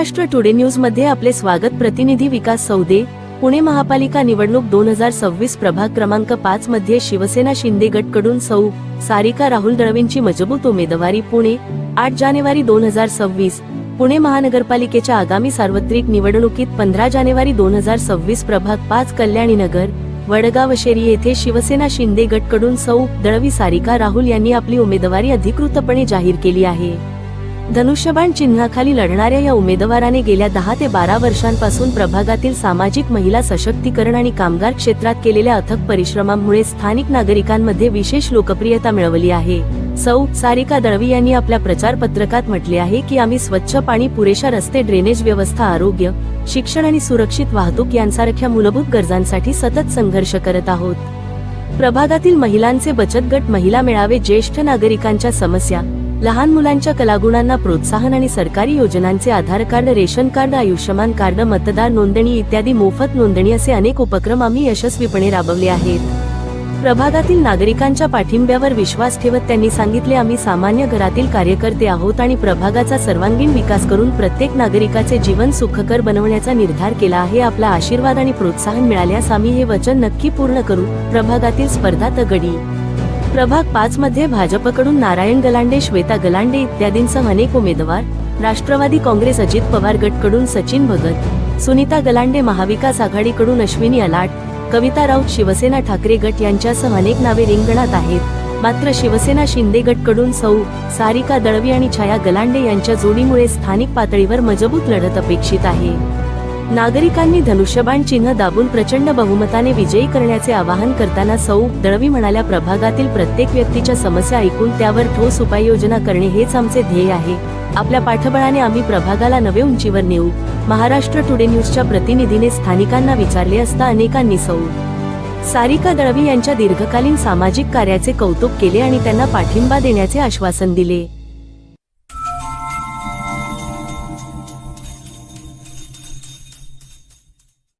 Maharashtra today news मध्ये आपले स्वागत। प्रतिनिधी विकास सौदे। पुणे महापालिका निवडणूक 2026 प्रभाग क्रमांक 5 मध्ये शिवसेना शिंदे गटकडून सौ सारिका राहुल दळवींची मजबूत उमेदवारी। पुणे 8 जानेवारी 2026। पुणे महानगरपालिकेच्या आगामी सार्वत्रिक निवडणुकीत 15 जानेवारी 2026 प्रभाग 5 कल्याणीनगर वडगाव शेरी येथे शिवसेना शिंदे गटकडून सौ दळवी सारिका राहुल यांनी आपली उमेदवारी अधिकृतपणे जाहीर केली आहे। धनुष्यबाण चिन्हाखाली लढणाऱ्या या उमेदवाराने गेल्या 10 ते 12 वर्षांपासून प्रभागातील सामाजिक, महिला सशक्तीकरण आणि कामगार क्षेत्रात केलेल्या अथक परिश्रमांमुळे स्थानिक नागरिकांमध्ये विशेष लोकप्रियता मिळवली आहे। सौ सारिका दळवी यांनी आपल्या प्रचार पत्रकात म्हटले आहे की आम्ही स्वच्छ पाणी, पुरेशा रस्ते, ड्रेनेज व्यवस्था, आरोग्य, शिक्षण आणि सुरक्षित वाहतूक यांसारख्या मूलभूत गरजांसाठी सतत संघर्ष करत आहोत। प्रभागातील महिलांचे बचत गट, महिला मेळावे, ज्येष्ठ नागरिकांच्या समस्या, लहान मुलांच्या कलागुणांना प्रोत्साहन आणि सरकारी योजनांचे Aadhaar card, ration card, Ayushman card, मतदार नोंदणी इत्यादी मोफत नोंदणी असे अनेक उपक्रम आम्ही यशस्वीपणे राबवले आहेत। प्रभागातील नागरिकांच्या पाठिंब्यावर विश्वास ठेवत त्यांनी सांगितले, आम्ही सामान्य घरातील कार्यकर्ते आहोत आणि प्रभागाचा सर्वांगीण विकास करून प्रत्येक नागरिकाचे जीवन सुखकर बनवण्याचा निर्धार केला आहे। आपला आशीर्वाद आणि प्रोत्साहन मिळाल्यास आम्ही हे वचन नक्की पूर्ण करू। प्रभागातील स्पर्धा तगडी। प्रभाग 5 मध्ये भाजपकडून नारायण गलांडे, श्वेता गलांडे इत्यादींसह अनेक उमेदवार, राष्ट्रवादी काँग्रेस अजित पवार गटकडून सचिन भगत, सुनीता गलांडे, महाविकास आघाडीकडून अश्विनी अलाट, कविता राऊत, शिवसेना ठाकरे गट यांच्यासह अनेक नावे रिंगणात आहेत। मात्र शिवसेना शिंदे गटकडून सौ सारिका दळवी आणि छाया गलांडे यांच्या जोडीमुळे स्थानिक पातळीवर मजबूत लढत अपेक्षित आहे। नागरिकांनी धनुष्यबाण चिन्ह दाबून प्रचंड बहुमताने विजयी करण्याचे आवाहन करताना सौ दळवी म्हणाल्या, प्रभागातील प्रत्येक व्यक्तीच्या समस्या ऐकून त्यावर ठोस उपाययोजना करणे हेच आमचे ध्येय आहे। आपल्या पाठबळाने आम्ही प्रभागाला नवे उंचीवर नेऊ। महाराष्ट्र टुडे न्यूजच्या प्रतिनिधीने स्थानिकांना विचारले असता अनेकांनी सौ सारिका दळवी यांच्या दीर्घकालीन सामाजिक कार्याचे कौतुक केले आणि त्यांना पाठिंबा देण्याचे आश्वासन दिले।